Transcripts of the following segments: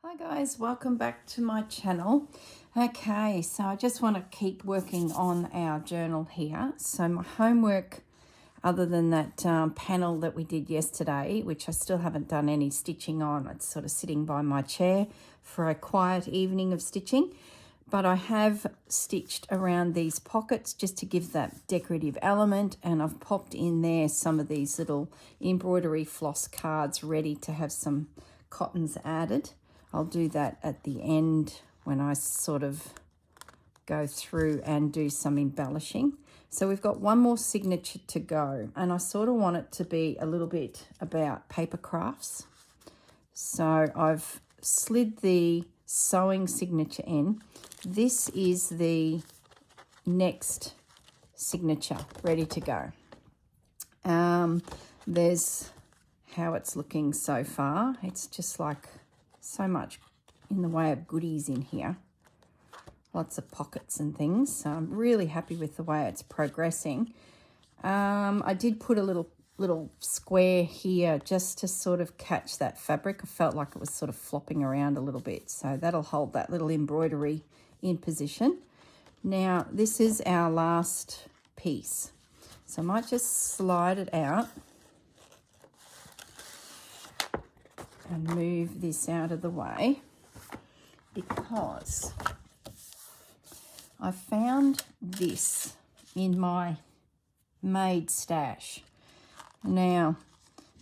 Hi guys, welcome back to my channel. Okay, so I just want to keep working on our journal here. So my homework, other than that panel that we did yesterday, which I still haven't done any stitching on, it's sort of sitting by my chair for a quiet evening of stitching. But I have stitched around these pockets just to give that decorative element, and I've popped in there some of these little embroidery floss cards ready to have some cottons added. I'll do that at the end when I sort of go through and do some embellishing. So we've got one more signature to go, and I sort of want it to be a little bit about paper crafts. So I've slid the sewing signature in. This is the next signature ready to go. There's how it's looking so far. It's just like so much in the way of goodies in here, lots of pockets and things, so I'm really happy with the way it's progressing. I did put a little square here just to sort of catch that fabric. I felt like it was sort of flopping around a little bit, so that'll hold that little embroidery in position. Now this is our last piece, so I might just slide it out and move this out of the way, because I found this in my maid stash. Now,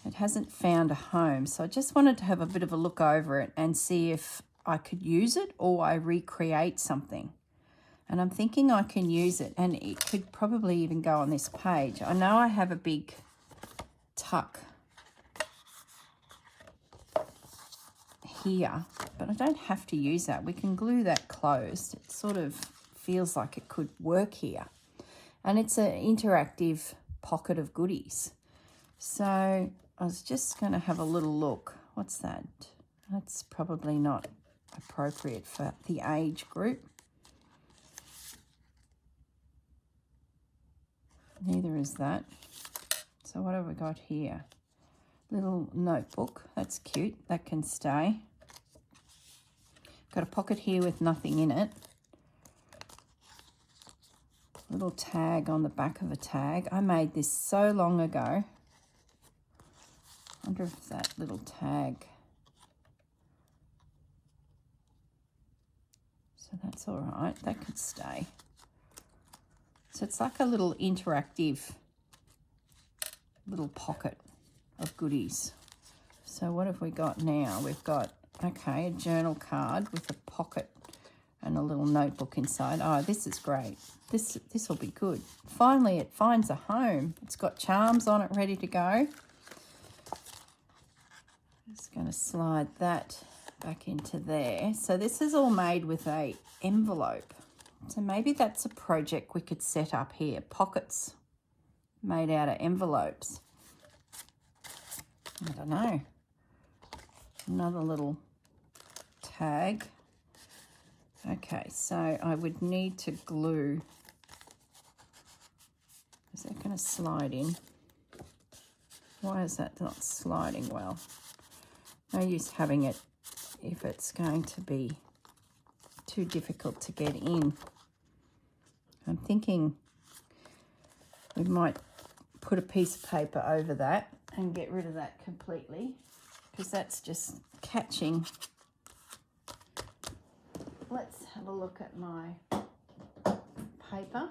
it hasn't found a home, so I just wanted to have a bit of a look over it and see if I could use it or I recreate something. And I'm thinking I can use it, and it could probably even go on this page. I know I have a big tuck here, but I don't have to use that. We can glue that closed. It sort of feels like it could work here, and it's an interactive pocket of goodies. So I was just going to have a little look. What's that? That's probably not appropriate for the age group. Neither is that. So what have we got here? Little notebook. That's cute. That can stay. Got a pocket here with nothing in it. Little tag on the back of a tag. I made this so long ago. I wonder if that little tag. So that's all right. That could stay. So it's like a little interactive little pocket of goodies. So what have we got now? We've got, okay, a journal card with a pocket and a little notebook inside. Oh, this is great. This will be good. Finally, it finds a home. It's got charms on it ready to go. Just going to slide that back into there. So this is all made with a envelope. So maybe that's a project we could set up here. Pockets made out of envelopes. I don't know. Another little tag. Okay, so I would need to glue. Is that going to slide in? Why is that not sliding well? No use having it if it's going to be too difficult to get in. I'm thinking we might put a piece of paper over that and get rid of that completely, because that's just catching. Let's have a look at my paper.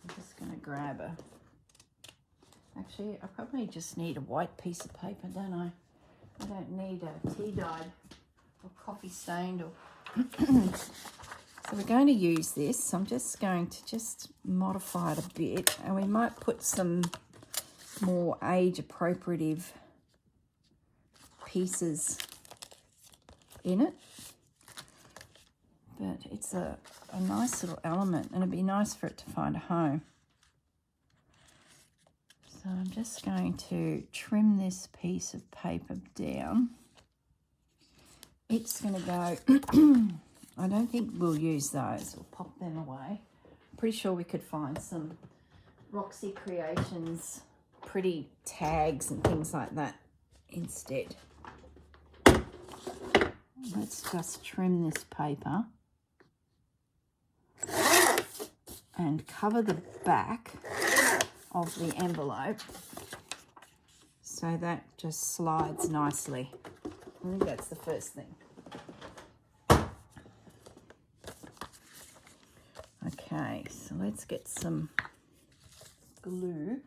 I'm just going to grab a, actually I probably just need a white piece of paper, don't I? I don't need a tea dyed or coffee stained or so we're going to use this. I'm just going to modify it a bit, and we might put some more age appropriative pieces in it. But it's a nice little element, and it'd be nice for it to find a home. So I'm just going to trim this piece of paper down. It's going to go, I don't think we'll use those. We'll pop them away. Pretty sure we could find some Roxy Creations pretty tags and things like that instead. Let's just trim this paper and cover the back of the envelope so that just slides nicely. I think that's the first thing. Okay, so let's get some glue.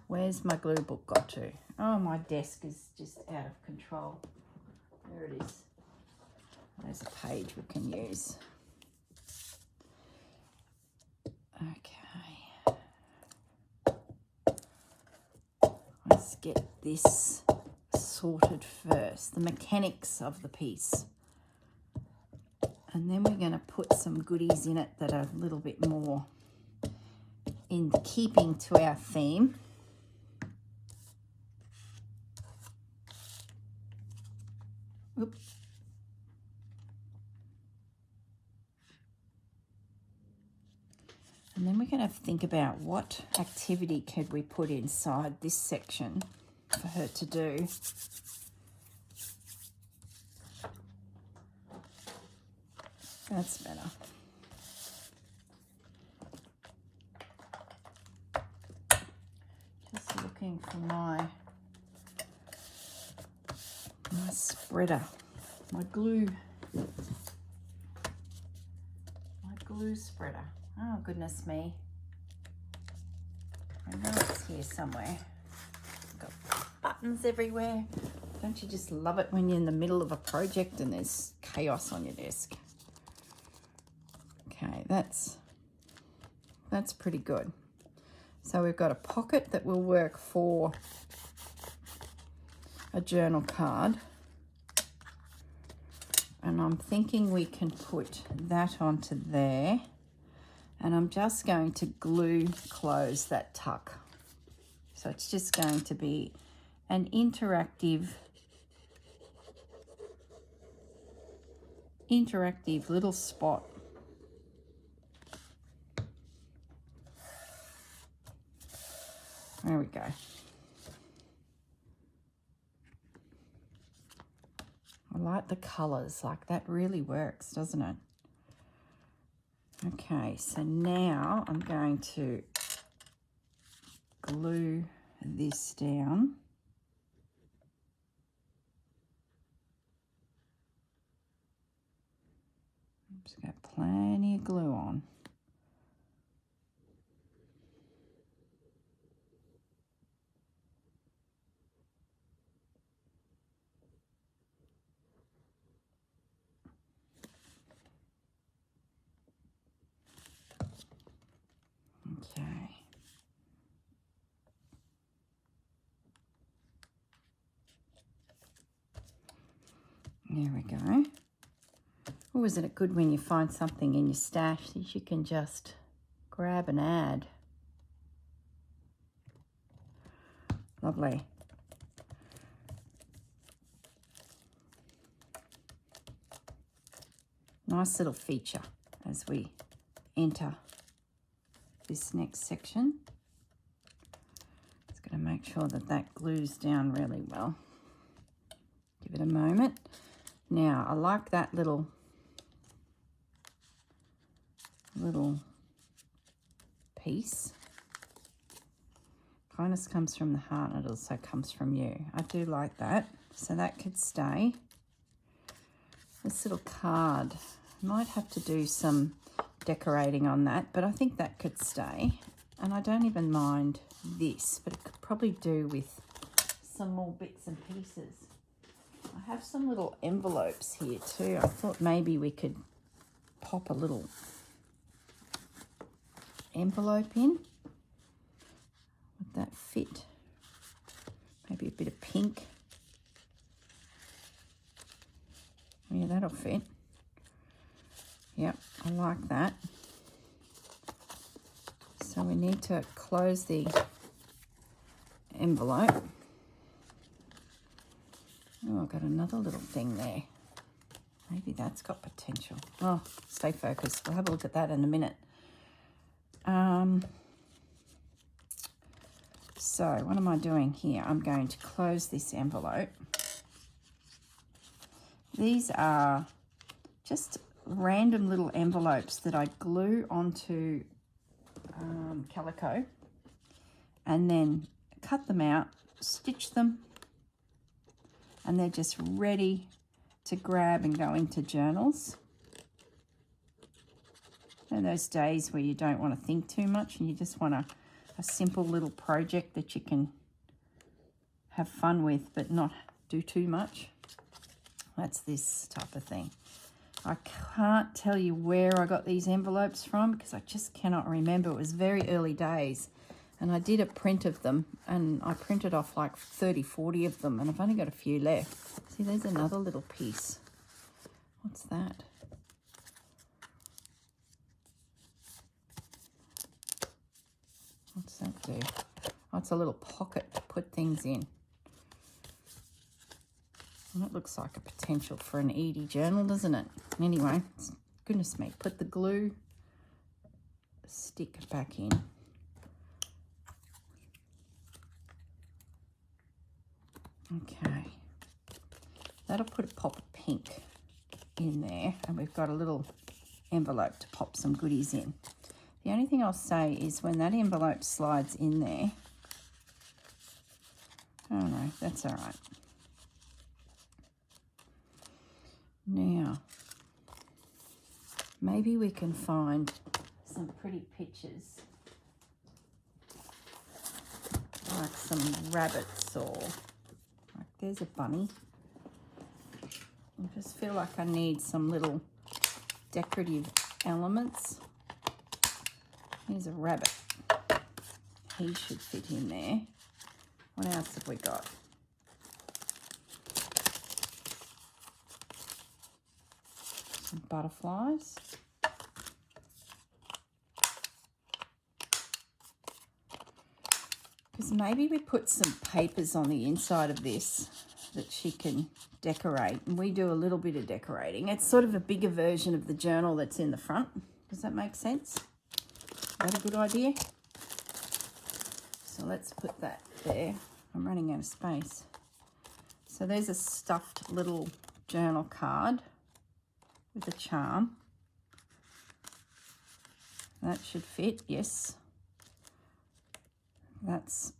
Where's my glue book got to? Oh, my desk is just out of control. There it is. There's a page we can use. Okay. Let's get this sorted first, the mechanics of the piece. And then we're going to put some goodies in it that are a little bit more in keeping to our theme. Oops. And then we're going to think about what activity could we put inside this section for her to do. That's better. Just looking for my spreader, my glue spreader. Oh, goodness me. I know it's here somewhere. Got buttons everywhere. Don't you just love it when you're in the middle of a project and there's chaos on your desk? Okay, that's pretty good. So we've got a pocket that will work for a journal card. And I'm thinking we can put that onto there. And I'm just going to glue close that tuck. So it's just going to be an interactive little spot. There we go. I like the colours, like that really works, doesn't it? Okay, so now I'm going to glue this down. Just got plenty of glue on. Okay. There we go. Oh, isn't it good when you find something in your stash that you can just grab and add? Lovely. Nice little feature as we enter this next section. Just going to make sure that that glues down really well. Give it a moment. Now, I like that little piece. Kindness comes from the heart and it also comes from you. I do like that. So that could stay. This little card, I might have to do some decorating on that, but I think that could stay. And I don't even mind this, but it could probably do with some more bits and pieces. I have some little envelopes here too. I thought maybe we could pop a little envelope in. Would that fit? Maybe a bit of pink. Yeah, that'll fit. Yep, I like that. So we need to close the envelope. Oh, I've got another little thing there. Maybe that's got potential. Oh, stay focused. We'll have a look at that in a minute. So what am I doing here? I'm going to close this envelope. These are just random little envelopes that I glue onto calico and then cut them out, stitch them, and they're just ready to grab and go into journals. And those days where you don't want to think too much and you just want a simple little project that you can have fun with but not do too much. That's this type of thing. I can't tell you where I got these envelopes from because I just cannot remember. It was very early days and I did a print of them and I printed off like 30, 40 of them and I've only got a few left. See, there's another little piece. What's that? What's that do? Oh, it's a little pocket to put things in. And that looks like a potential for an Edie journal, doesn't it? Anyway, goodness me, put the glue stick back in. Okay. That'll put a pop of pink in there. And we've got a little envelope to pop some goodies in. The only thing I'll say is when that envelope slides in there, oh no, that's all right. Now, maybe we can find some pretty pictures, like some rabbits or, like there's a bunny. I just feel like I need some little decorative elements. Here's a rabbit. He should fit in there. What else have we got? Some butterflies. Because maybe we put some papers on the inside of this that she can decorate. And we do a little bit of decorating. It's sort of a bigger version of the journal that's in the front. Does that make sense? Is that a good idea? So let's put that there. I'm running out of space. So there's a stuffed little journal card with a charm. That should fit, yes. That's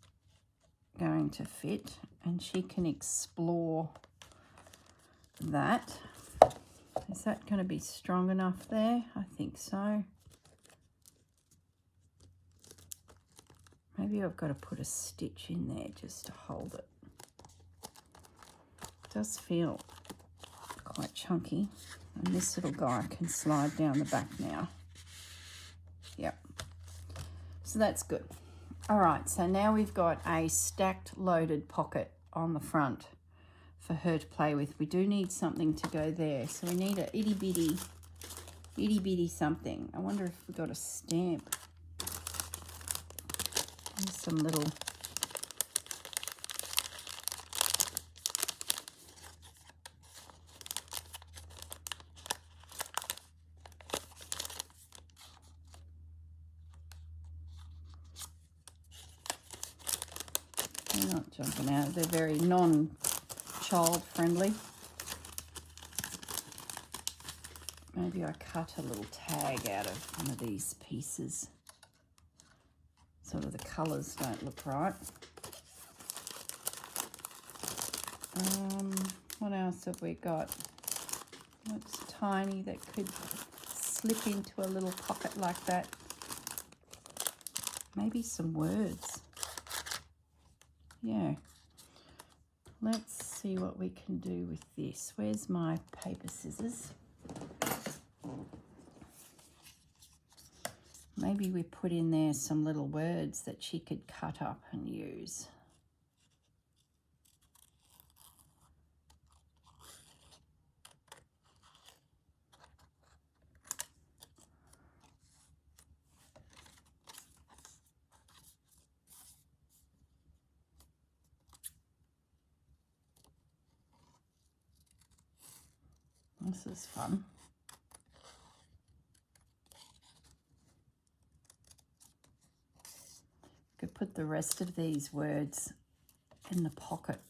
going to fit, and she can explore that. Is that going to be strong enough there? I think so. Maybe I've got to put a stitch in there just to hold it. It does feel quite chunky. And this little guy can slide down the back now. Yep. So that's good. All right, so now we've got a stacked loaded pocket on the front for her to play with. We do need something to go there. So we need a itty bitty something. I wonder if we've got a stamp. There's some little they're not jumping out. They're very non-child friendly. Maybe I cut a little tag out of one of these pieces. Sort of the colours don't look right. What else have we got? Looks tiny that could slip into a little pocket like that. Maybe some words. Yeah. Let's see what we can do with this. Where's my paper scissors? Maybe we put in there some little words that she could cut up and use. This is fun. could put the rest of these words in the pocket.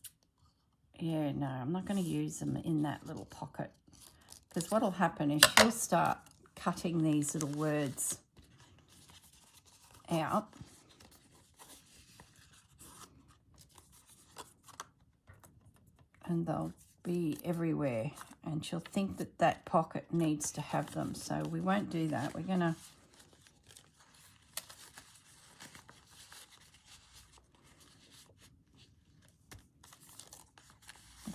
Yeah, no, I'm not going to use them in that little pocket, because what will happen is she'll start cutting these little words out. And they'll be everywhere, and she'll think that that pocket needs to have them. So we won't do that. We're going to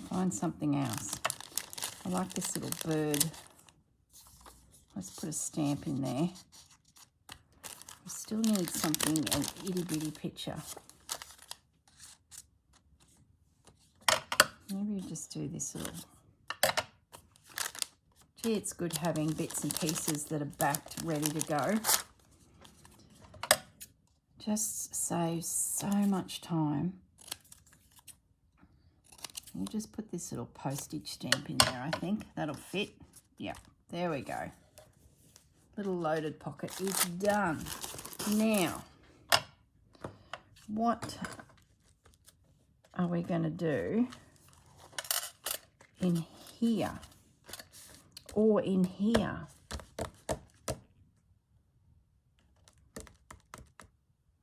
find something else. I like this little bird. Let's put a stamp in there. We still need something, an itty bitty picture. Maybe we just do this little. Gee, it's good having bits and pieces that are backed, ready to go. Just saves so much time. We'll just put this little postage stamp in there, I think. That'll fit. Yeah, there we go. Little loaded pocket is done. Now, what are we going to do in here or in here?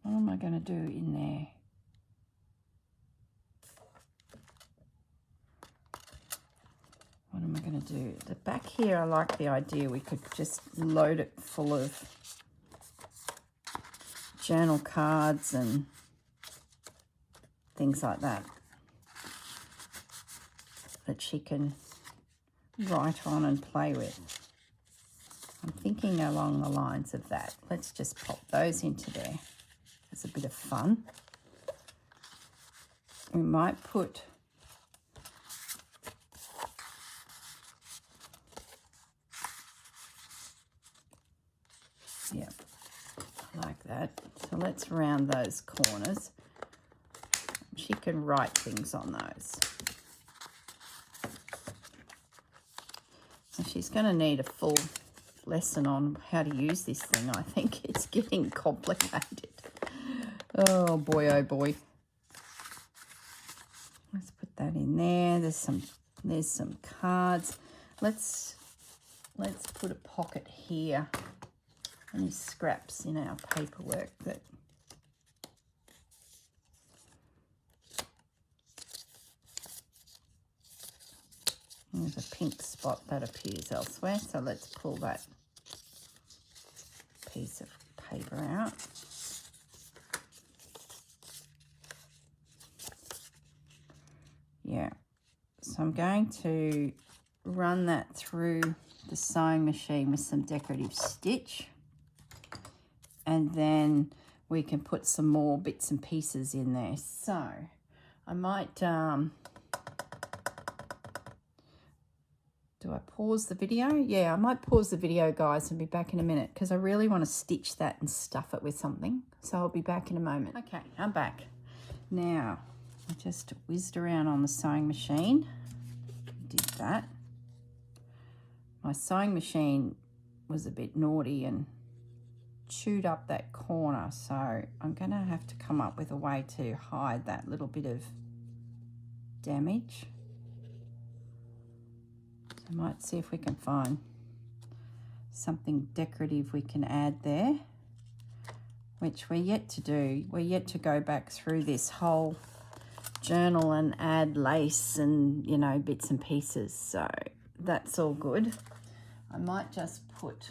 What am I going to do in there? What am I going to do? The back here, I like the idea we could just load it full of journal cards and things like that that she can write on and play with. I'm thinking along the lines of that. Let's just pop those into there. It's a bit of fun. We might put yep, like that. So let's round those corners. She can write things on those. So she's going to need a full lesson on how to use this thing. I think it's getting complicated. Oh boy, oh boy. Let's put that in there. There's some cards. Let's put a pocket here. Any scraps in our paperwork that there's a pink spot that appears elsewhere, so let's pull that piece of paper out. Yeah, so I'm going to run that through the sewing machine with some decorative stitch, and then we can put some more bits and pieces in there. So I might do I pause the video? Yeah, I might pause the video, guys, and be back in a minute, because I really want to stitch that and stuff it with something. So I'll be back in a moment. Okay, I'm back. Now, I just whizzed around on the sewing machine. Did that. My sewing machine was a bit naughty and chewed up that corner, so I'm going to have to come up with a way to hide that little bit of damage. I might see if we can find something decorative we can add there, which we're yet to do. We're yet to go back through this whole journal and add lace and, you know, bits and pieces, so that's all good. I might just put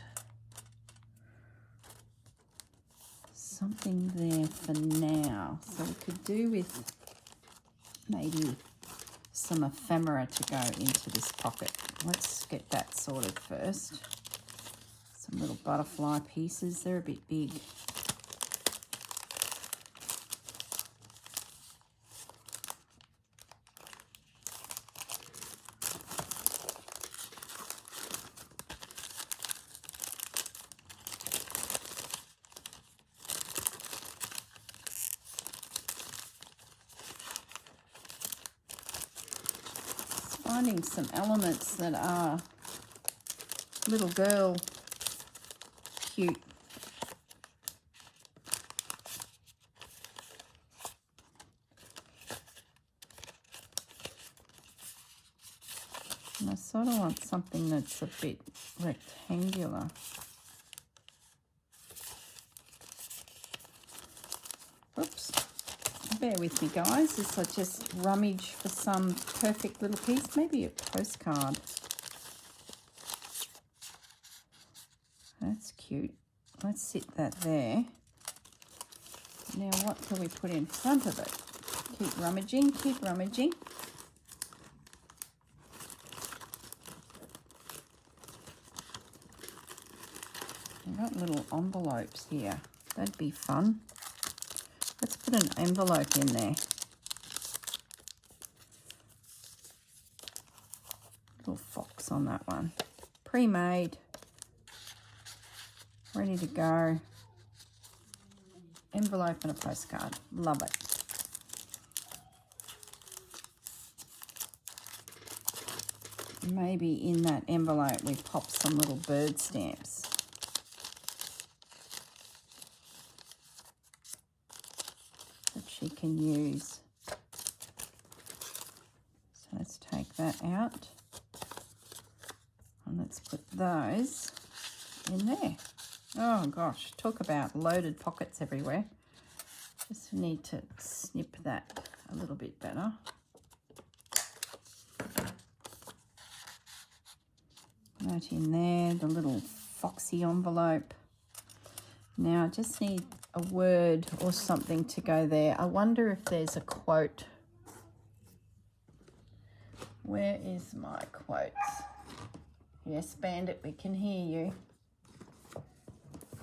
something there for now. So we could do with maybe some ephemera to go into this pocket. Let's get that sorted first. Some little butterfly pieces, they're a bit big. Finding some elements that are little girl cute. sort of want something that's a bit rectangular. Oops. Bear with me, guys, as I just rummage for some perfect little piece. Maybe a postcard. That's cute. Let's sit that there. Now, what can we put in front of it? Keep rummaging, keep rummaging. I've got little envelopes here. That'd be fun. Let's put an envelope in there. Little fox on that one. Pre-made. Ready to go. Envelope and a postcard. Love it. Maybe in that envelope we pop some little bird stamps. That she can use. So let's take that out. And let's put those in there. Oh gosh, talk about loaded pockets everywhere. Just need to snip that a little bit better. That in there, the little foxy envelope. Now I just need a word or something to go there. I wonder if there's a quote. Where is my quotes? Yes, Bandit, we can hear you.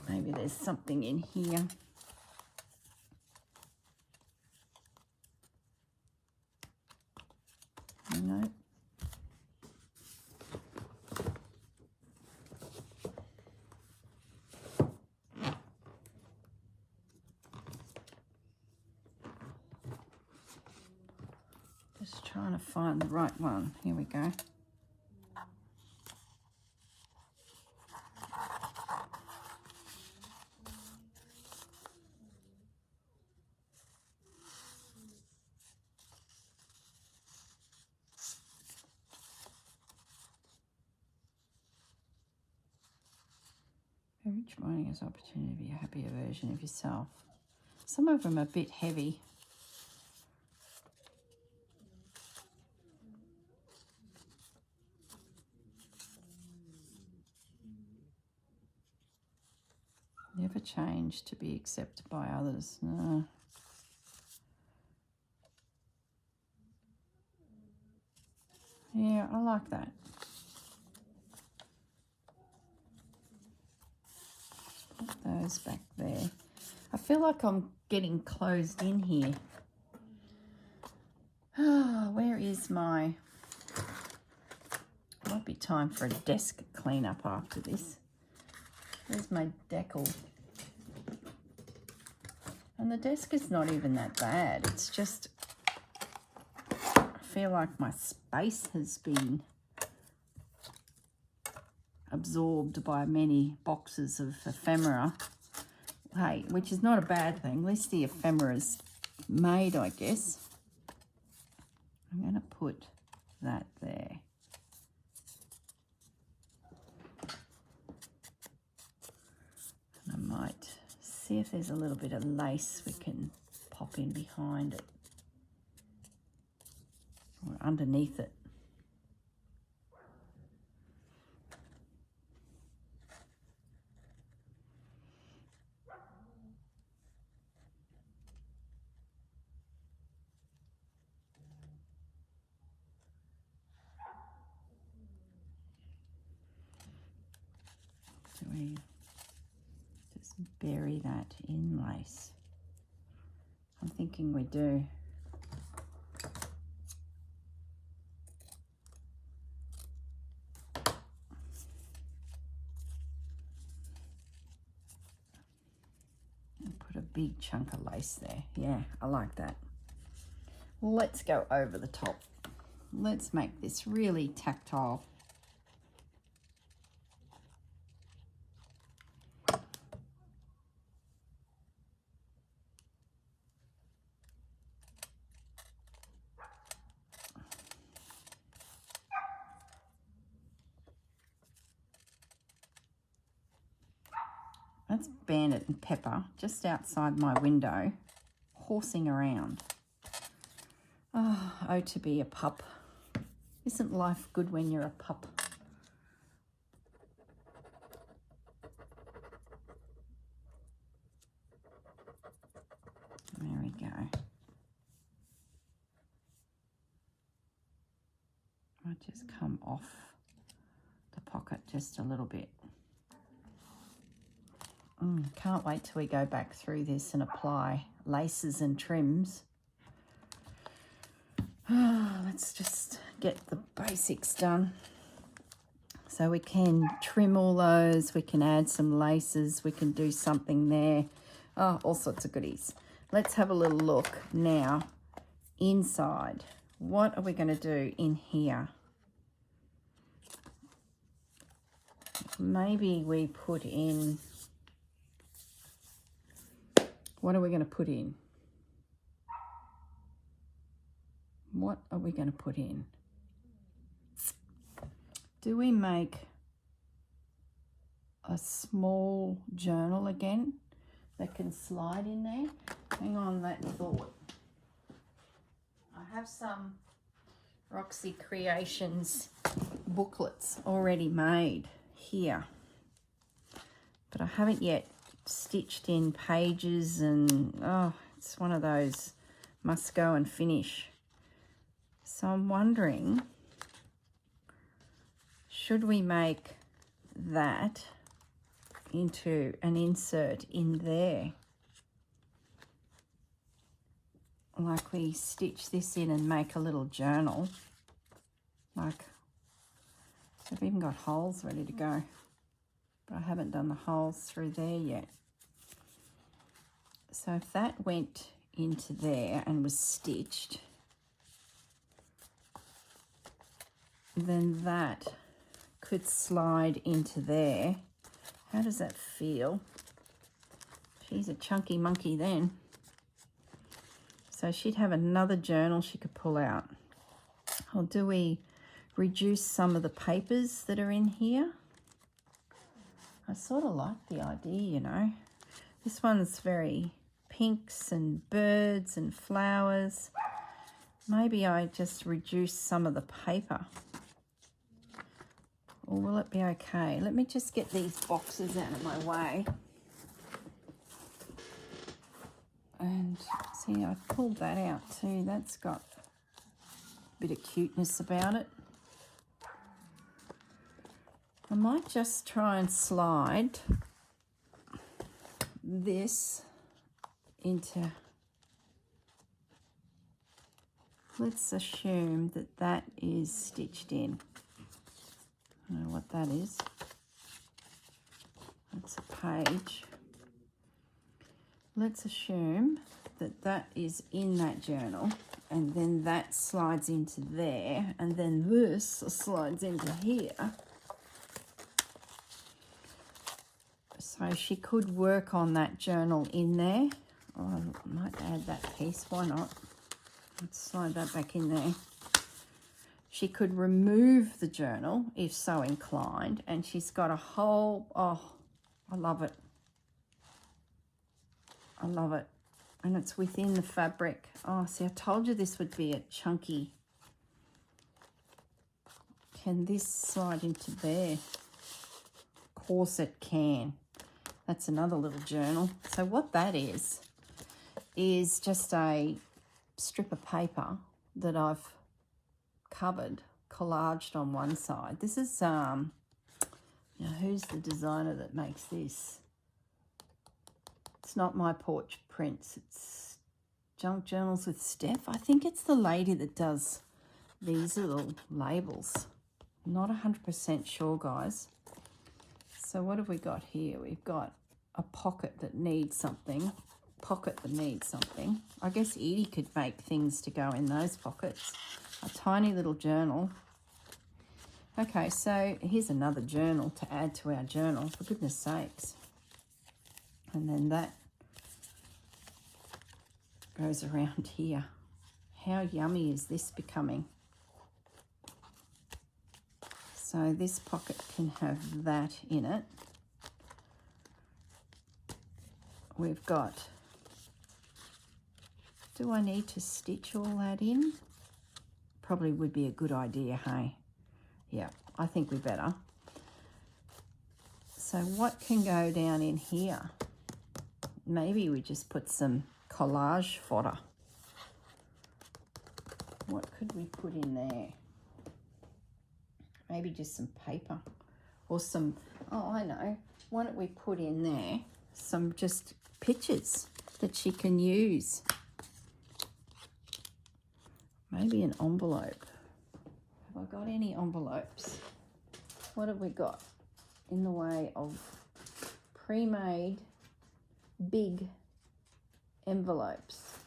Maybe there's something in here. No. Just trying to find the right one. Here we go. Each morning is an opportunity to be a happier version of yourself. Some of them are a bit heavy. Never change to be accepted by others. No. Yeah, I like that. Put those back there. I feel like I'm getting closed in here. Ah, where is my... Might be time for a desk cleanup after this. Where's my decal? And the desk is not even that bad. It's just, I feel like my space has been absorbed by many boxes of ephemera. Hey, which is not a bad thing. At least the ephemera's made, I guess. I'm going to put that there. I might see if there's a little bit of lace we can pop in behind it or underneath it. So we just bury that in lace. I'm thinking we do. And put a big chunk of lace there. Yeah, I like that. Let's go over the top. Let's make this really tactile. That's Bandit and Pepper just outside my window, horsing around. Oh, to be a pup. Isn't life good when you're a pup? There we go. I'll just come off the pocket just a little bit. Can't wait till we go back through this and apply laces and trims. Let's just get the basics done. So we can trim all those, we can add some laces, we can do something there. Oh, all sorts of goodies. Let's have a little look now inside. What are we going to do in here? Maybe we put in... What are we going to put in? What are we going to put in? Do we make a small journal again that can slide in there? Hang on that thought. I have some Roxy Creations booklets already made here, but I haven't yet stitched in pages, and it's one of those must go and finish. So I'm wondering, should we make that into an insert in there? Like we stitch this in and make a little journal. Like, I've even got holes ready to go, but I haven't done the holes through there yet. So if that went into there and was stitched, then that could slide into there. How does that feel? She's a chunky monkey then. So she'd have another journal she could pull out. Or do we reduce some of the papers that are in here? I sort of like the idea, you know. This one's very pinks and birds and flowers. Maybe I just reduce some of the paper. Or will it be okay? Let me just get these boxes out of my way. And see, I pulled that out too. That's got a bit of cuteness about it. I might just try and slide this into, let's assume that that is stitched in. I don't know what that is. That's a page. Let's assume that that is in that journal, and then that slides into there, and then this slides into here. So she could work on that journal in there. Oh, I might add that piece, why not? Let's slide that back in there. She could remove the journal if so inclined, and she's got a whole, oh, I love it. I love it. And it's within the fabric. Oh, see, I told you this would be a chunky. Can this slide into there? Of course it can. That's another little journal. So what that is just a strip of paper that I've covered, collaged on one side. This is, now who's the designer that makes this? It's not My Porch Prints. It's Junk Journals with Steph. I think it's the lady that does these little labels. Not 100% sure, guys. So what have we got here? We've got a pocket that needs something. Pocket that needs something. I guess Edie could make things to go in those pockets. A tiny little journal. Okay, so here's another journal to add to our journal, for goodness sakes. And then that goes around here. How yummy is this becoming? So this pocket can have that in it. we've got, do I need to stitch all that in? Probably would be a good idea, hey? Yeah, I think we better. So what can go down in here? Maybe we just put some collage fodder. What could we put in there? Maybe just some paper or some, oh, I know. Why don't we put in there some just pictures that she can use? Maybe an envelope. Have I got any envelopes? What have we got in the way of pre-made big envelopes?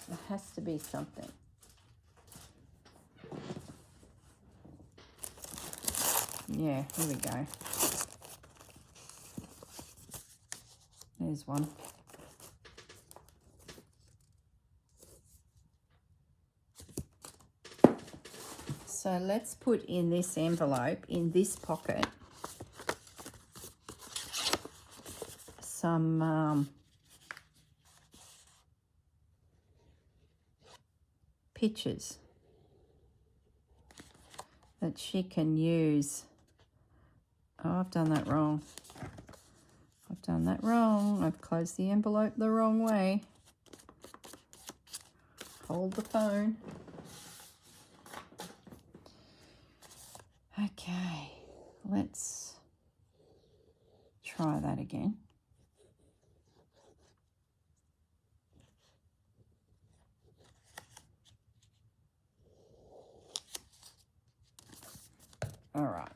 There has to be something. Yeah, here we go. There's one. So let's put in this envelope, in this pocket, some pictures that she can use. Oh, I've done that wrong. I've done that wrong. I've closed the envelope the wrong way. Hold the phone. Okay, let's try that again. All right.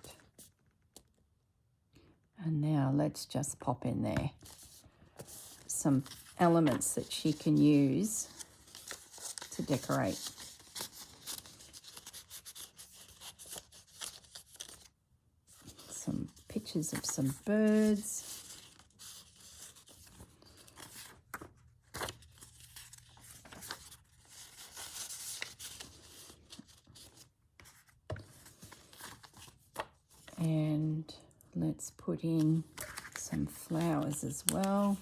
And now let's just pop in there some elements that she can use to decorate. Some pictures of some birds. And let's put in some flowers as well.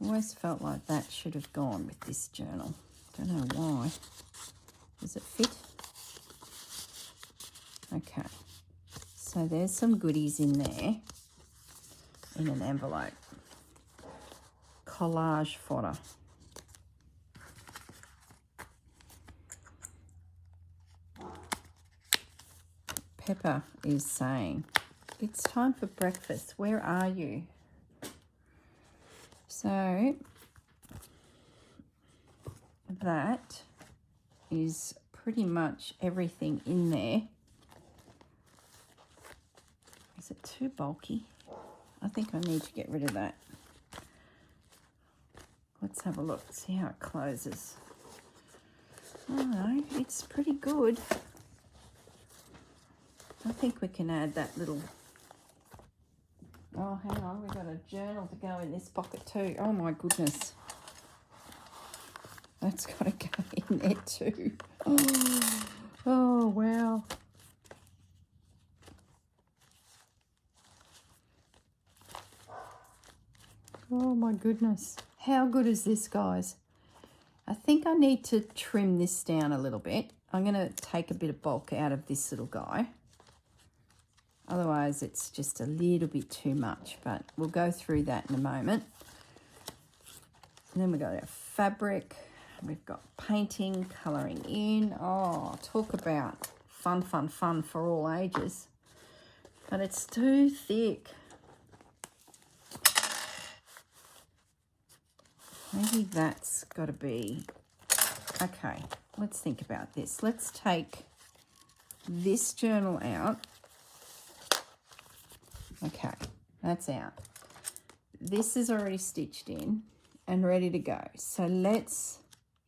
I've always felt like that should have gone with this journal. Don't know why. Does it fit? Okay. So there's some goodies in there in an envelope. Collage fodder. Pepper is saying, it's time for breakfast. Where are you? So that is pretty much everything in there. Is it too bulky? I think I need to get rid of that. Let's have a look, see how it closes. Oh no, it's pretty good. I think we can add that little, oh hang on, we've got a journal to go in this pocket too. Oh my goodness. That's got to go in there too. Oh wow. Oh my goodness. How good is this, guys? I think I need to trim this down a little bit. I'm going to take a bit of bulk out of this little guy. Otherwise, it's just a little bit too much, but we'll go through that in a moment. And then we've got our fabric. We've got painting, colouring in. Oh, talk about fun, fun, fun for all ages. But it's too thick. Maybe that's got to be, okay, let's think about this. Let's take this journal out. Okay, that's out. This is already stitched in and ready to go. So let's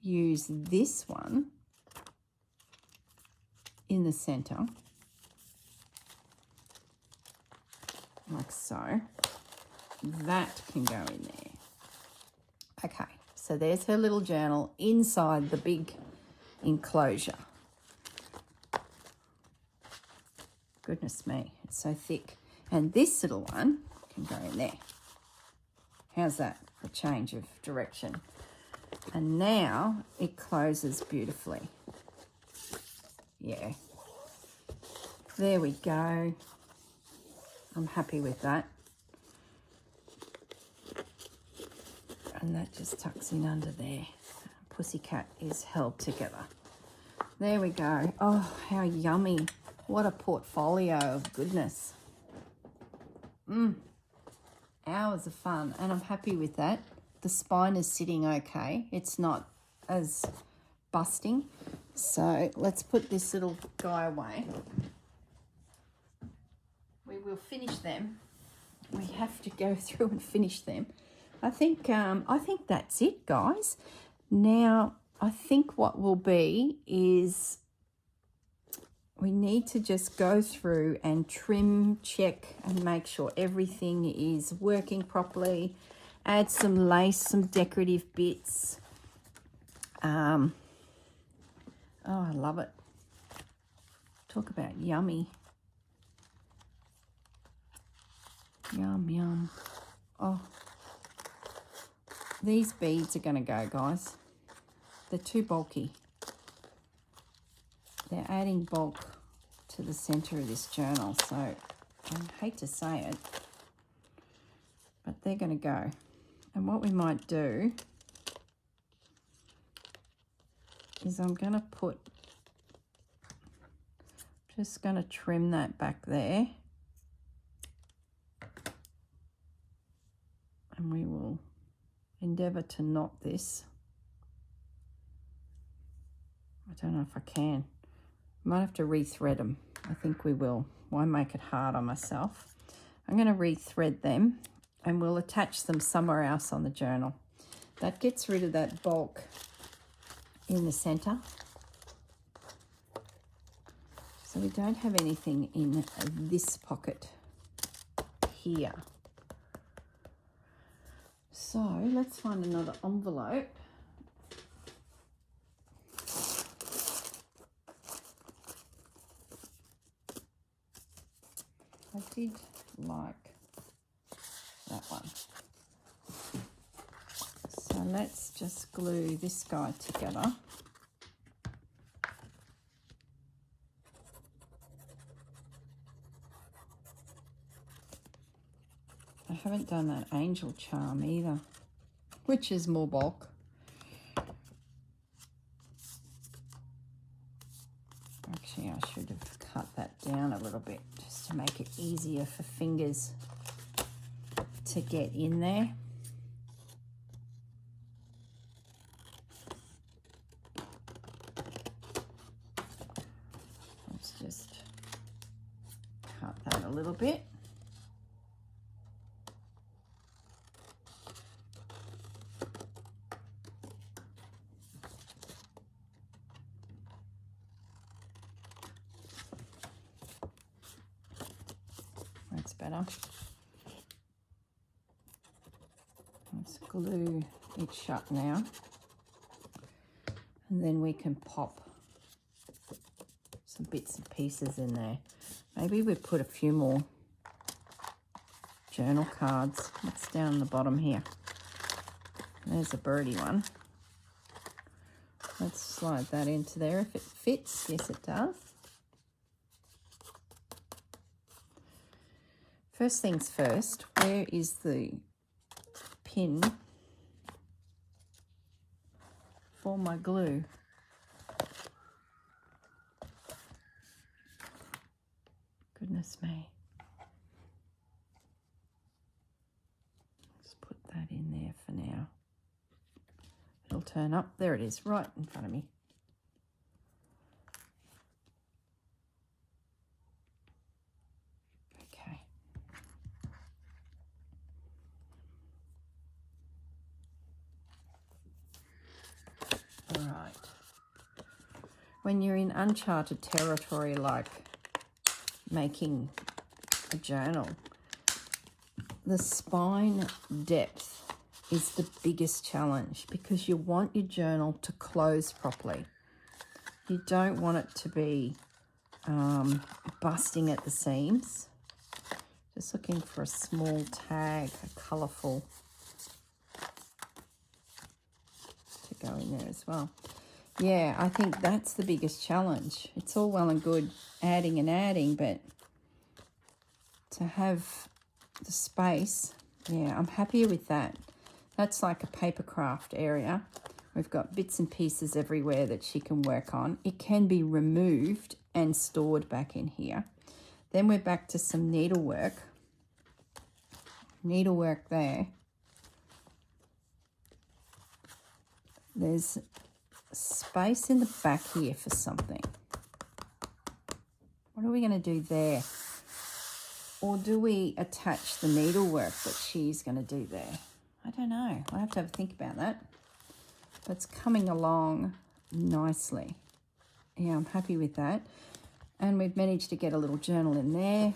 use this one in the center, like so. That can go in there. Okay, So there's her little journal inside the big enclosure. Goodness me, it's so thick. And this little one can go in there. How's that for a change of direction? And now it closes beautifully. Yeah. There we go. I'm happy with that. And that just tucks in under there. Pussycat is held together. There we go. Oh, how yummy. What a portfolio of goodness. Hours of fun, and I'm happy with that. The spine is sitting okay. It's not as busting. So let's put this little guy away. We will finish them. We have to go through and finish them. I think that's it, guys. Now, I think what will be is we need to just go through and trim, check, and make sure everything is working properly. Add some lace, some decorative bits. Oh, I love it. Talk about yummy. Yum, yum. Oh, these beads are going to go, guys. They're too bulky. They're adding bulk to the center of this journal, so I hate to say it, but they're going to go. And what we might do is I'm going to just going to trim that back there, and we will endeavour to knot this. I don't know if I can. Might have to rethread them. I think we will. Why make it hard on myself? I'm going to rethread them, and we'll attach them somewhere else on the journal. That gets rid of that bulk in the center. So we don't have anything in this pocket here. So let's find another envelope. I did like that one. So let's just glue this guy together. I haven't done that angel charm either, which is more bulk. Actually, I should have cut that down a little bit just to make it easier for fingers to get in there. Let's just cut that a little bit. That's better. Let's glue it shut now, and then we can pop some bits and pieces in there. Maybe we put a few more journal cards. What's down the bottom here? There's a birdie one. Let's slide that into there if it fits. Yes, it does. First things first, where is the pin for my glue? Goodness me. Let's put that in there for now. It'll turn up. There it is, right in front of me. Okay. All right. When you're in uncharted territory like making a journal, the spine depth is the biggest challenge, because you want your journal to close properly. You don't want it to be busting at the seams. Just looking for a small tag, a colourful, to go in there as well. Yeah, I think that's the biggest challenge. It's all well and good adding and adding, but to have the space, yeah, I'm happier with that. That's like a paper craft area. We've got bits and pieces everywhere that she can work on. It can be removed and stored back in here. Then we're back to some needlework. Needlework there. There's space in the back here for something. What are we going to do there? Or do we attach the needlework that she's going to do there? I don't know. I'll have to have a think about that. But it's coming along nicely. Yeah, I'm happy with that. And we've managed to get a little journal in there.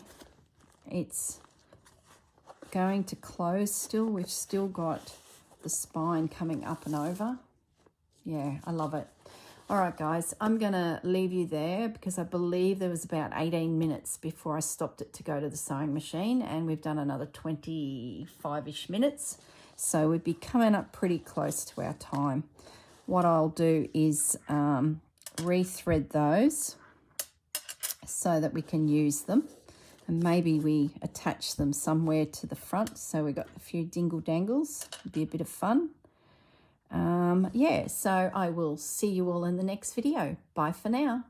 It's going to close still. We've still got the spine coming up and over. Yeah, I love it. All right, guys, I'm going to leave you there because I believe there was about 18 minutes before I stopped it to go to the sewing machine, and we've done another 25-ish minutes. So we'd be coming up pretty close to our time. What I'll do is rethread those so that we can use them. And maybe we attach them somewhere to the front. So we've got a few dingle dangles. It'd be a bit of fun. Yeah, so I will see you all in the next video. Bye for now.